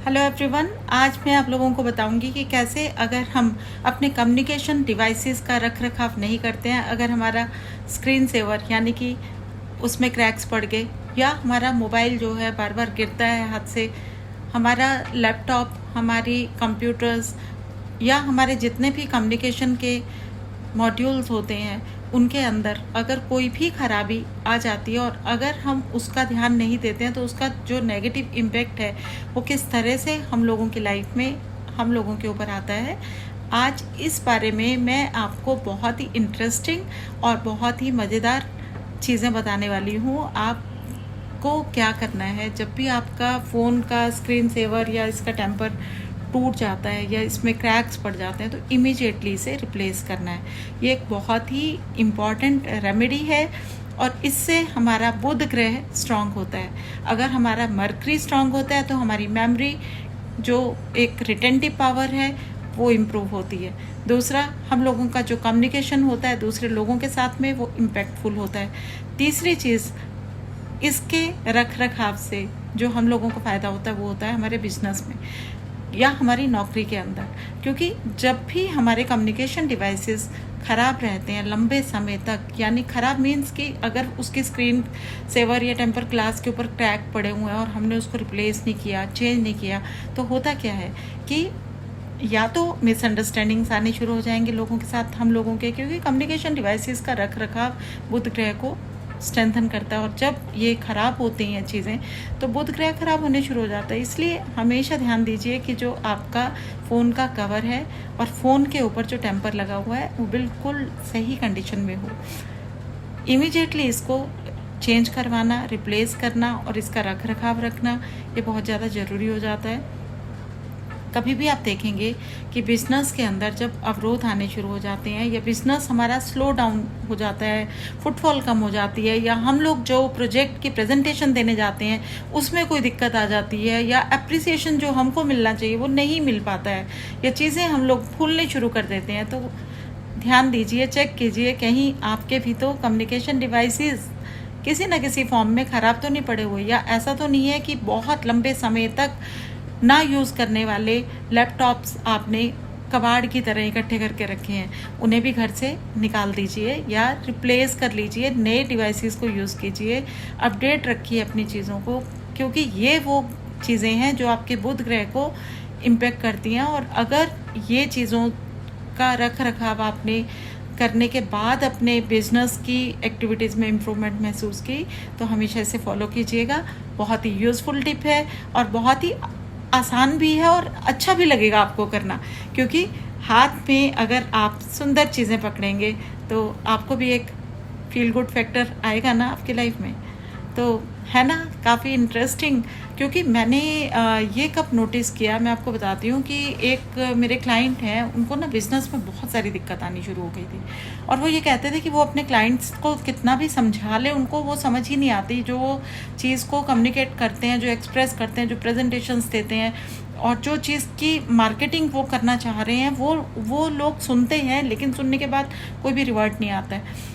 Hello everyone, आज मैं आप लोगों को बताऊंगी कि कैसे अगर हम अपने कम्युनिकेशन डिवाइसेस का रख रखाव नहीं करते हैं, अगर हमारा स्क्रीन सेवर यानी कि उसमें क्रैक्स पड़ गए या हमारा मोबाइल जो है बार बार गिरता है हाथ से, हमारा लैपटॉप, हमारी कंप्यूटर्स या हमारे जितने भी कम्युनिकेशन के मॉड्यूल्स होते हैं उनके अंदर अगर कोई भी खराबी आ जाती है और अगर हम उसका ध्यान नहीं देते हैं तो उसका जो नेगेटिव इम्पैक्ट है वो किस तरह से हम लोगों की लाइफ में हम लोगों के ऊपर आता है। आज इस बारे में मैं आपको बहुत ही इंटरेस्टिंग और बहुत ही मज़ेदार चीज़ें बताने वाली हूँ। आपको क्या करना है जब भी आपका फ़ोन का स्क्रीन सेवर या इसका टेम्पर टूट जाता है या इसमें क्रैक्स पड़ जाते हैं तो इमीडिएटली इसे रिप्लेस करना है। ये एक बहुत ही इम्पॉर्टेंट रेमेडी है और इससे हमारा बुध ग्रह स्ट्रांग होता है। अगर हमारा मरकरी स्ट्रांग होता है तो हमारी मेमोरी जो एक रिटेंटिव पावर है वो इम्प्रूव होती है। दूसरा, हम लोगों का जो कम्युनिकेशन होता है दूसरे लोगों के साथ में वो इम्पैक्टफुल होता है। तीसरी चीज़, इसके रख रखाव से जो हम लोगों को फ़ायदा होता है वो होता है हमारे बिजनेस में या हमारी नौकरी के अंदर, क्योंकि जब भी हमारे कम्युनिकेशन डिवाइसेस ख़राब रहते हैं लंबे समय तक, यानी ख़राब मीन्स कि अगर उसकी स्क्रीन सेवर या टेम्पर ग्लास के ऊपर क्रैक पड़े हुए हैं और हमने उसको रिप्लेस नहीं किया, चेंज नहीं किया, तो होता क्या है कि या तो मिसअंडरस्टैंडिंग्स आनी शुरू हो जाएंगे लोगों के साथ हम लोगों के, क्योंकि कम्युनिकेशन डिवाइसेस का रख रखाव बुध ग्रह को स्ट्रेंथन करता है और जब ये ख़राब होती हैं चीज़ें तो बुध ग्रह ख़राब होने शुरू हो जाता है। इसलिए हमेशा ध्यान दीजिए कि जो आपका फ़ोन का कवर है और फ़ोन के ऊपर जो टेम्पर लगा हुआ है वो बिल्कुल सही कंडीशन में हो। इमीडिएटली इसको चेंज करवाना, रिप्लेस करना और इसका रख रखाव रखना ये बहुत ज़्यादा ज़रूरी हो जाता है। कभी भी आप देखेंगे कि बिज़नेस के अंदर जब अवरोध आने शुरू हो जाते हैं या बिज़नेस हमारा स्लो डाउन हो जाता है, फुटफॉल कम हो जाती है, या हम लोग जो प्रोजेक्ट की प्रेजेंटेशन देने जाते हैं उसमें कोई दिक्कत आ जाती है, या अप्रिसिएशन जो हमको मिलना चाहिए वो नहीं मिल पाता है, या चीज़ें हम लोग भूलने शुरू कर देते हैं, तो ध्यान दीजिए, चेक कीजिए कहीं आपके भी तो कम्युनिकेशन डिवाइसेस किसी न किसी फॉर्म में ख़राब तो नहीं पड़े हुए, या ऐसा तो नहीं है कि बहुत लंबे समय तक ना यूज़ करने वाले लैपटॉप्स आपने कबाड़ की तरह इकट्ठे करके रखे हैं। उन्हें भी घर से निकाल दीजिए या रिप्लेस कर लीजिए, नए डिवाइसेस को यूज़ कीजिए, अपडेट रखिए अपनी चीज़ों को, क्योंकि ये वो चीज़ें हैं जो आपके बुध ग्रह को इम्पेक्ट करती हैं। और अगर ये चीज़ों का रख रखाव आपने करने के बाद अपने बिजनेस की एक्टिविटीज़ में इम्प्रूवमेंट महसूस की तो हमेशा इसे फॉलो कीजिएगा। बहुत ही यूज़फुल टिप है और बहुत ही आसान भी है और अच्छा भी लगेगा आपको करना, क्योंकि हाथ में अगर आप सुंदर चीज़ें पकड़ेंगे तो आपको भी एक फील गुड फैक्टर आएगा ना आपकी लाइफ में, तो है ना काफ़ी इंटरेस्टिंग। क्योंकि मैंने ये कब नोटिस किया मैं आपको बताती हूँ कि एक मेरे क्लाइंट हैं, उनको ना बिज़नेस में बहुत सारी दिक्कत आनी शुरू हो गई थी और वो ये कहते थे कि वो अपने क्लाइंट्स को कितना भी समझा ले उनको वो समझ ही नहीं आती, जो वो चीज़ को कम्युनिकेट करते हैं, जो एक्सप्रेस करते हैं, जो प्रेजेंटेशंस देते हैं और जो चीज़ की मार्केटिंग वो करना चाह रहे हैं वो लोग सुनते हैं, लेकिन सुनने के बाद कोई भी रिवर्ट नहीं आता है।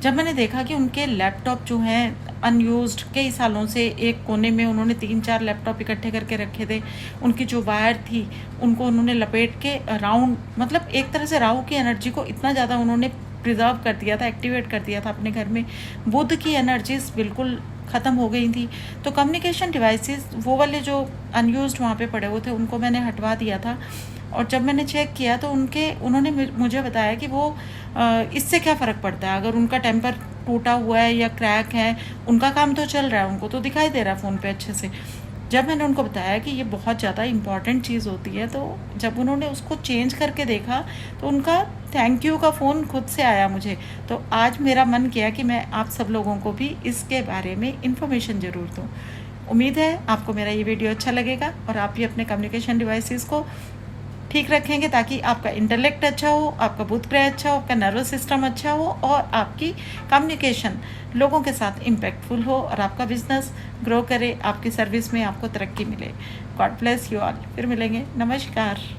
जब मैंने देखा कि उनके लैपटॉप जो हैं अनयूज्ड, कई सालों से एक कोने में उन्होंने 3-4 लैपटॉप इकट्ठे करके रखे थे, उनकी जो वायर थी उनको उन्होंने लपेट के राउंड, मतलब एक तरह से राहु की एनर्जी को इतना ज़्यादा उन्होंने प्रिजर्व कर दिया था, एक्टिवेट कर दिया था अपने घर में, बुध की एनर्जीज बिल्कुल ख़त्म हो गई थी। तो कम्युनिकेशन डिवाइसेस वो वाले जो अनयूज्ड वहाँ पे पड़े हुए थे उनको मैंने हटवा दिया था और जब मैंने चेक किया तो उन्होंने मुझे बताया कि वो इससे क्या फ़र्क पड़ता है अगर उनका टेम्पर टूटा हुआ है या क्रैक है, उनका काम तो चल रहा है, उनको तो दिखाई दे रहा है फ़ोन पे अच्छे से। जब मैंने उनको बताया कि ये बहुत ज़्यादा इम्पॉर्टेंट चीज़ होती है, तो जब उन्होंने उसको चेंज करके देखा तो उनका थैंक यू का फ़ोन खुद से आया मुझे। तो आज मेरा मन किया कि मैं आप सब लोगों को भी इसके बारे में इन्फॉर्मेशन ज़रूर दूँ। उम्मीद है आपको मेरा ये वीडियो अच्छा लगेगा और आप भी अपने कम्युनिकेशन डिवाइसेस को ठीक रखेंगे ताकि आपका इंटेलेक्ट अच्छा हो, आपका बुध ग्रह अच्छा हो, आपका नर्वस सिस्टम अच्छा हो और आपकी कम्युनिकेशन लोगों के साथ इम्पैक्टफुल हो और आपका बिजनेस ग्रो करे, आपकी सर्विस में आपको तरक्की मिले। God bless you all. फिर मिलेंगे। नमस्कार।